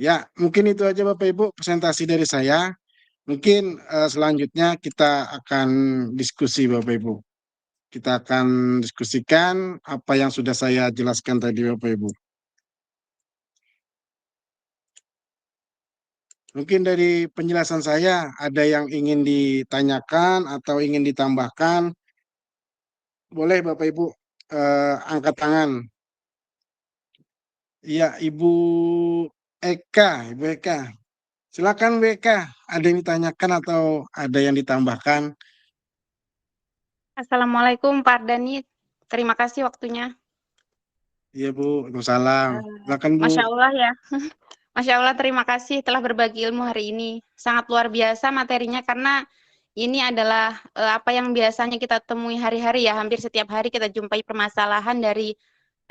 Ya, mungkin itu aja Bapak Ibu presentasi dari saya. Mungkin selanjutnya kita akan diskusi Bapak Ibu. Kita akan diskusikan apa yang sudah saya jelaskan tadi Bapak Ibu. Mungkin dari penjelasan saya ada yang ingin ditanyakan atau ingin ditambahkan. Boleh Bapak Ibu angkat tangan. Iya, Ibu Eka. Silakan Bu Eka, ada yang ditanyakan atau ada yang ditambahkan? Assalamualaikum Pak Ardani. Terima kasih waktunya. Iya Bu, Waalaikumsalam. Silakan Bu. Masya Allah ya. Masya Allah, terima kasih telah berbagi ilmu hari ini. Sangat luar biasa materinya karena ini adalah apa yang biasanya kita temui hari-hari ya. Hampir setiap hari kita jumpai permasalahan dari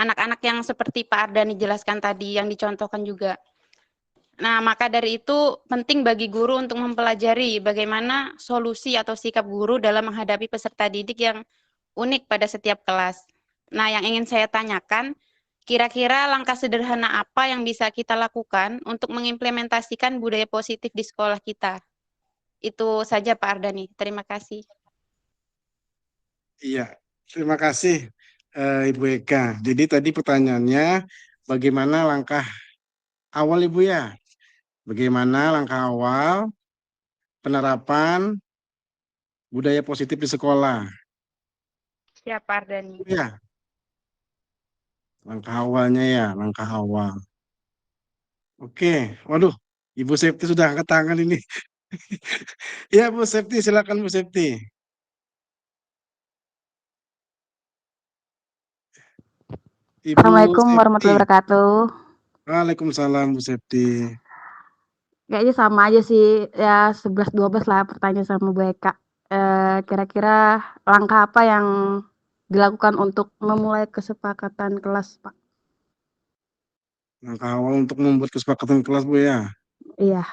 anak-anak yang seperti Pak Ardani jelaskan tadi, yang dicontohkan juga. Nah, maka dari itu penting bagi guru untuk mempelajari bagaimana solusi atau sikap guru dalam menghadapi peserta didik yang unik pada setiap kelas. Nah, yang ingin saya tanyakan, kira-kira langkah sederhana apa yang bisa kita lakukan untuk mengimplementasikan budaya positif di sekolah kita? Itu saja Pak Ardani. Terima kasih. Iya, terima kasih Ibu Eka. Jadi tadi pertanyaannya bagaimana langkah awal Ibu ya? Bagaimana langkah awal penerapan budaya positif di sekolah? Siap Pak Ardani. Ya, langkah awalnya ya, langkah awal. Oke, waduh, Ibu Septi sudah angkat tangan ini. Ya Bu Septi, silakan Bu Septi. Ibu Assalamualaikum Septi. warahmatullahi wabarakatuh. Waalaikumsalam Bu Septi. Kayaknya sama aja sih, ya 11-12 lah pertanyaan sama Bu Eka. Kira-kira langkah apa yang dilakukan untuk memulai kesepakatan kelas, Pak? Langkah awal untuk membuat kesepakatan kelas Bu ya. Iya.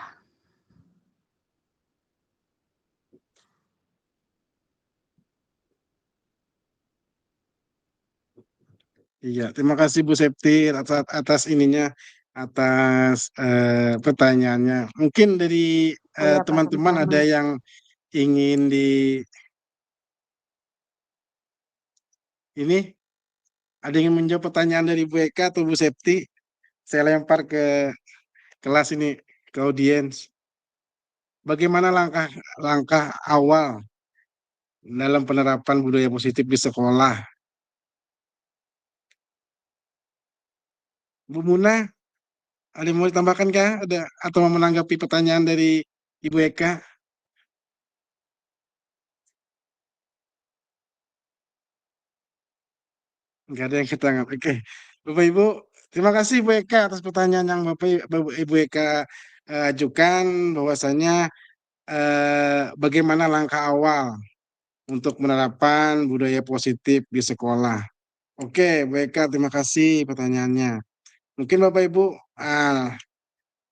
Iya, terima kasih Bu Septi atas ininya, atas pertanyaannya. Mungkin dari Oh iya Pak, teman-teman sama-sama. ada yang ingin ini, ada yang ingin menjawab pertanyaan dari Bu Eka atau Bu Septi? Saya lempar ke kelas ini, ke audiens. Bagaimana langkah awal dalam penerapan budaya positif di sekolah? Bu Muna, ada yang mau ditambahkan kah? Ada atau mau menanggapi pertanyaan dari Ibu Eka? Enggak ada yang ketangan. Oke. Bapak Ibu, terima kasih Bu Eka atas pertanyaan yang Ibu Eka ajukan, bahwasanya bagaimana langkah awal untuk menerapkan budaya positif di sekolah. Oke, Bu Eka, terima kasih pertanyaannya. Mungkin Bapak Ibu,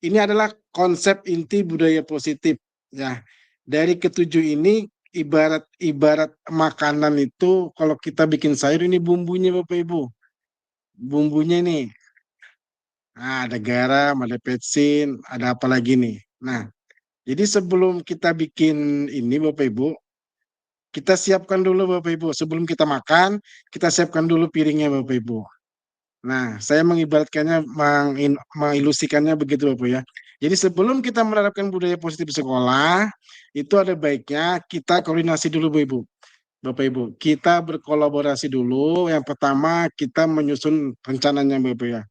ini adalah konsep inti budaya positif ya. Dari ketujuh ini ibarat makanan itu, kalau kita bikin sayur, ini bumbunya Bapak Ibu. Bumbunya nih, ada garam, ada petsin, ada apa lagi nih. Nah, jadi sebelum kita bikin ini Bapak Ibu, kita siapkan dulu Bapak Ibu. Sebelum kita makan, kita siapkan dulu piringnya Bapak Ibu. Nah, saya mengibaratkannya, mengilusikannya begitu Bapak ya. Jadi sebelum kita menerapkan budaya positif di sekolah, itu ada baiknya kita koordinasi dulu Bu Ibu. Bapak Ibu, kita berkolaborasi dulu. Yang pertama, kita menyusun rencananya Bapak ya.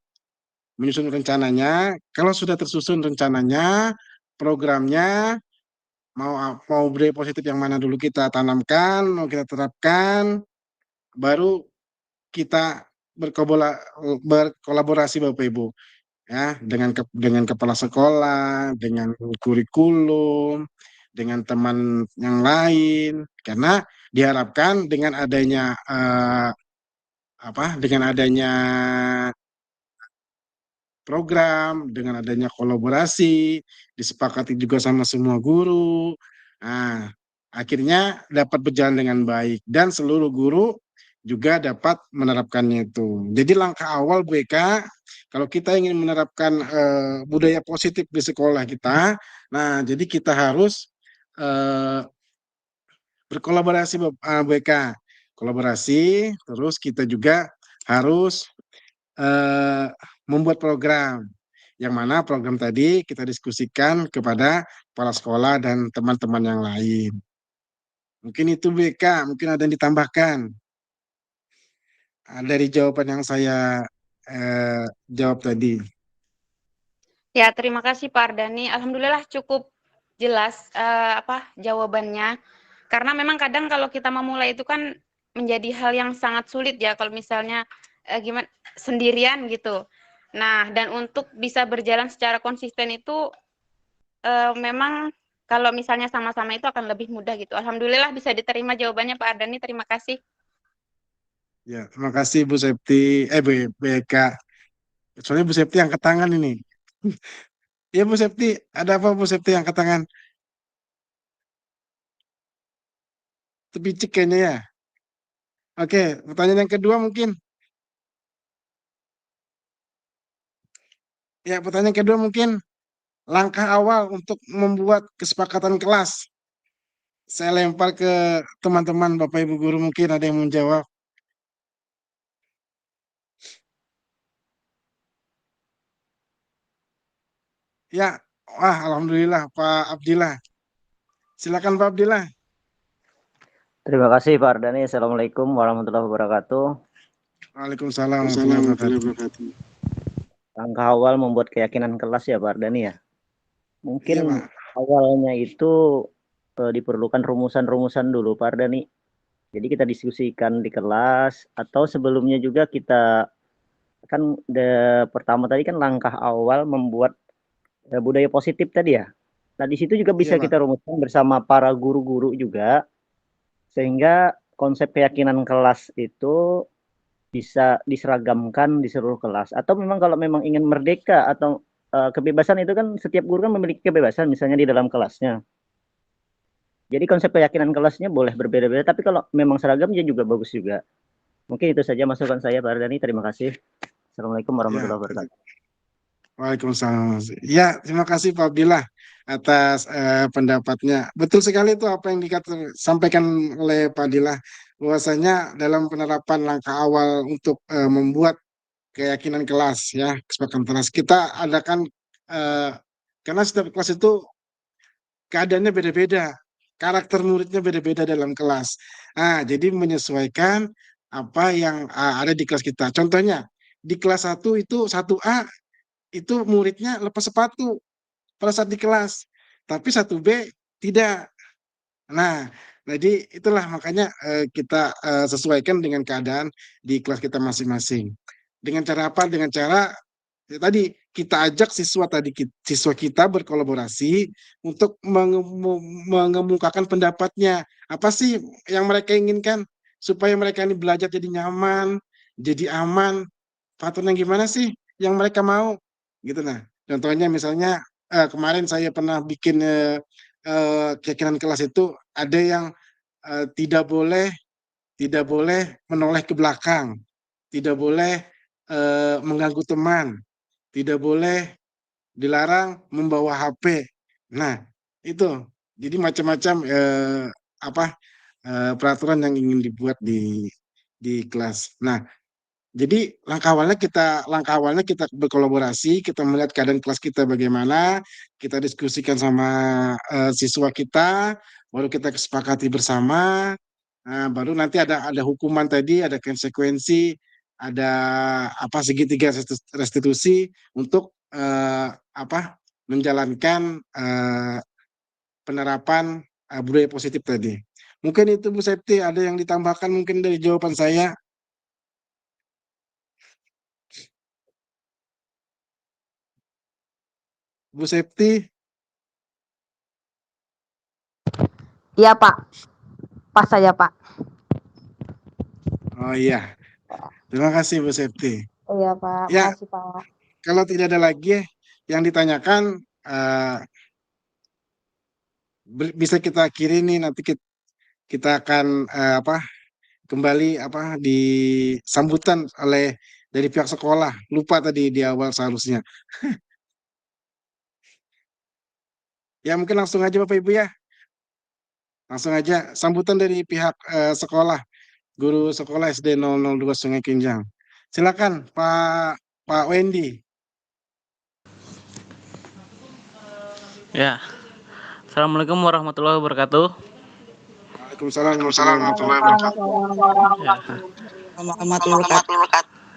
Menyusun rencananya, kalau sudah tersusun rencananya, programnya, mau budaya positif yang mana dulu kita tanamkan, mau kita terapkan, baru kita berkolaborasi Bapak Ibu ya, dengan kepala sekolah, dengan kurikulum, dengan teman yang lain, karena diharapkan dengan adanya dengan adanya program, dengan adanya kolaborasi, disepakati juga sama semua guru. Nah, akhirnya dapat berjalan dengan baik dan seluruh guru juga dapat menerapkannya itu. Jadi langkah awal Bu Eka, kalau kita ingin menerapkan budaya positif di sekolah kita, nah jadi kita harus berkolaborasi Bu Eka. Kolaborasi, terus kita juga harus membuat program, yang mana program tadi kita diskusikan kepada kepala sekolah dan teman-teman yang lain. Mungkin itu BK, mungkin ada yang ditambahkan dari jawaban yang saya jawab tadi. Ya, terima kasih Pak Ardani. Alhamdulillah cukup jelas jawabannya. Karena memang kadang kalau kita memulai itu kan menjadi hal yang sangat sulit ya kalau misalnya gimana sendirian gitu. Nah, dan untuk bisa berjalan secara konsisten itu memang kalau misalnya sama-sama itu akan lebih mudah gitu. Alhamdulillah bisa diterima jawabannya Pak Ardani. Terima kasih. Ya, terima kasih Bu Septi, BK. Soalnya Bu Septi angkat tangan ini. Ya Bu Septi, ada apa Bu Septi angkat tangan? Tepicik kayaknya ya. Oke, pertanyaan yang kedua mungkin. Ya, pertanyaan kedua mungkin langkah awal untuk membuat kesepakatan kelas. Saya lempar ke teman-teman Bapak Ibu guru, mungkin ada yang menjawab. Ya, wah alhamdulillah Pak Abdillah. Silakan Pak Abdillah. Terima kasih Pak Ardani. Assalamualaikum warahmatullahi wabarakatuh. Waalaikumsalam warahmatullahi wabarakatuh. Langkah awal membuat keyakinan kelas ya Pak Ardani ya. Mungkin Iya, Pak. awalnya itu diperlukan rumusan-rumusan dulu Pak Ardani. Jadi kita diskusikan di kelas atau sebelumnya juga kita kan pertama tadi kan langkah awal membuat budaya positif tadi ya. Nah di situ juga bisa Iya, Pak. kita rumuskan bersama para guru-guru juga, sehingga konsep keyakinan kelas itu bisa diseragamkan di seluruh kelas, atau memang kalau memang ingin merdeka atau kebebasan itu kan setiap guru kan memiliki kebebasan misalnya di dalam kelasnya. Jadi konsep keyakinan kelasnya boleh berbeda-beda, tapi kalau memang seragam ya juga bagus juga. Mungkin itu saja masukan saya Pak Ardani, terima kasih. Assalamualaikum warahmatullahi wabarakatuh. Waalaikumsalam. Ya, terima kasih Pak Abdillah atas pendapatnya. Betul sekali itu apa yang disampaikan oleh Pak Abdillah, bahwasanya dalam penerapan langkah awal untuk membuat keyakinan kelas, ya, kesepakatan kelas, kita adakan karena setiap kelas itu keadaannya beda-beda, karakter muridnya beda-beda dalam kelas. Nah, jadi menyesuaikan apa yang ada di kelas kita. Contohnya di kelas 1 itu 1A itu muridnya lepas sepatu pada saat di kelas, tapi 1B tidak. Nah, jadi itulah makanya kita sesuaikan dengan keadaan di kelas kita masing-masing. Dengan cara apa? Dengan cara ya tadi kita ajak siswa kita berkolaborasi untuk mengemukakan pendapatnya. Apa sih yang mereka inginkan supaya mereka ini belajar jadi nyaman, jadi aman. Peraturan yang gimana sih yang mereka mau? Gitu. Nah, contohnya misalnya kemarin saya pernah bikin keyakinan kelas itu ada yang tidak boleh menoleh ke belakang, tidak boleh mengganggu teman, tidak boleh dilarang membawa HP. Nah, itu. Jadi macam-macam peraturan yang ingin dibuat di kelas. Nah, jadi langkah awalnya kita berkolaborasi, kita melihat keadaan kelas kita bagaimana, kita diskusikan sama siswa kita, baru kita kesepakati bersama, baru nanti ada hukuman tadi, ada konsekuensi, ada segitiga restitusi untuk menjalankan penerapan budaya positif tadi. Mungkin itu Bu Septi, ada yang ditambahkan mungkin dari jawaban saya. Bu Septi? Iya Pak, pas saja Pak. Oh iya, terima kasih Bu Septi. Iya Pak, Ya, makasih Pak. kalau tidak ada lagi yang ditanyakan, bisa kita akhiri nih, nanti kita akan kembali di sambutan dari pihak sekolah. Lupa tadi di awal seharusnya. Ya mungkin langsung aja Bapak Ibu ya. Langsung aja sambutan dari pihak sekolah, guru sekolah SD 002 Sungai Kinjang. Silakan Pak Wendy. Ya. Assalamualaikum warahmatullahi wabarakatuh. Waalaikumsalam warahmatullahi wabarakatuh.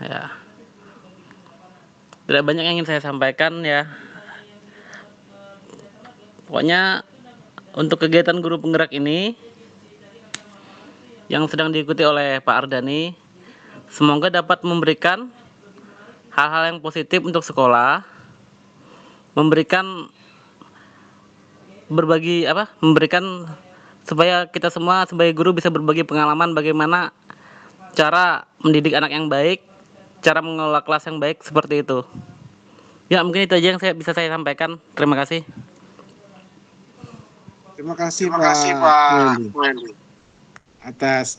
Ya. Tidak banyak yang ingin saya sampaikan ya. Pokoknya untuk kegiatan guru penggerak ini yang sedang diikuti oleh Pak Ardani, semoga dapat memberikan hal-hal yang positif untuk sekolah, memberikan supaya kita semua sebagai guru bisa berbagi pengalaman bagaimana cara mendidik anak yang baik, cara mengelola kelas yang baik, seperti itu. Ya, mungkin itu aja yang bisa saya sampaikan. Terima kasih. Terima kasih Pak Wendy atas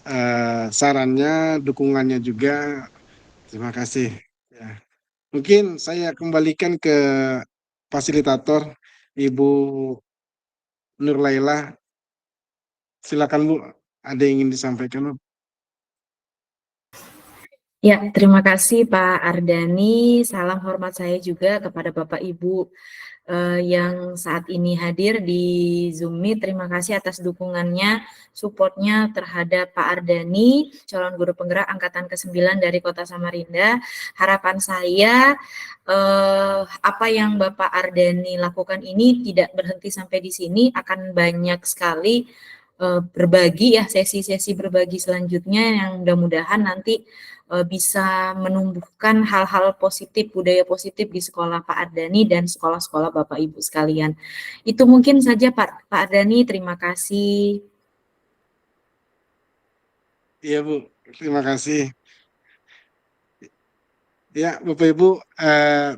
sarannya, dukungannya juga. Terima kasih. Ya. Mungkin saya kembalikan ke fasilitator Ibu Nur Laila. Silakan Bu, ada yang ingin disampaikan Bu? Ya, terima kasih Pak Ardani. Salam hormat saya juga kepada Bapak Ibu yang saat ini hadir di Zoom Meet. Terima kasih atas dukungannya, supportnya terhadap Pak Ardani, calon guru penggerak angkatan ke-9 dari Kota Samarinda. Harapan saya apa yang Bapak Ardani lakukan ini tidak berhenti sampai di sini, akan banyak sekali berbagi ya, sesi-sesi berbagi selanjutnya yang mudah-mudahan nanti bisa menumbuhkan hal-hal positif, budaya positif di sekolah Pak Ardani dan sekolah-sekolah Bapak Ibu sekalian. Itu mungkin saja Pak Ardani, terima kasih. Iya Bu, terima kasih. Ya, Bapak Ibu,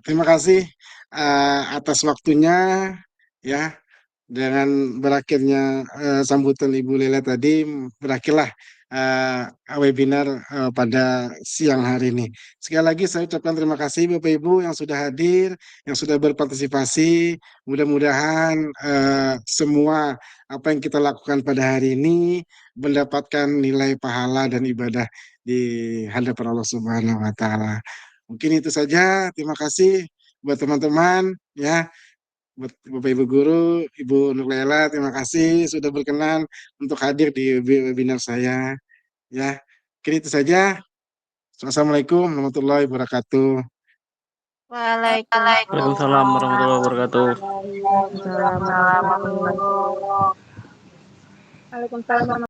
terima kasih atas waktunya ya. Dengan berakhirnya sambutan Ibu Lela tadi, berakhirlah webinar pada siang hari ini. Sekali lagi saya ucapkan terima kasih Bapak Ibu yang sudah hadir, yang sudah berpartisipasi. Mudah-mudahan semua apa yang kita lakukan pada hari ini mendapatkan nilai pahala dan ibadah di hadapan Allah Subhanahu wa taala. Mungkin itu saja. Terima kasih buat teman-teman ya. Buat Bapak Ibu guru, Ibu Nurlela, terima kasih sudah berkenan untuk hadir di webinar saya. Ya, mungkin itu saja. Assalamualaikum warahmatullahi wabarakatuh. Waalaikumsalam warahmatullahi wabarakatuh. Waalaikumsalam warahmatullahi wabarakatuh. Waalaikumsalam.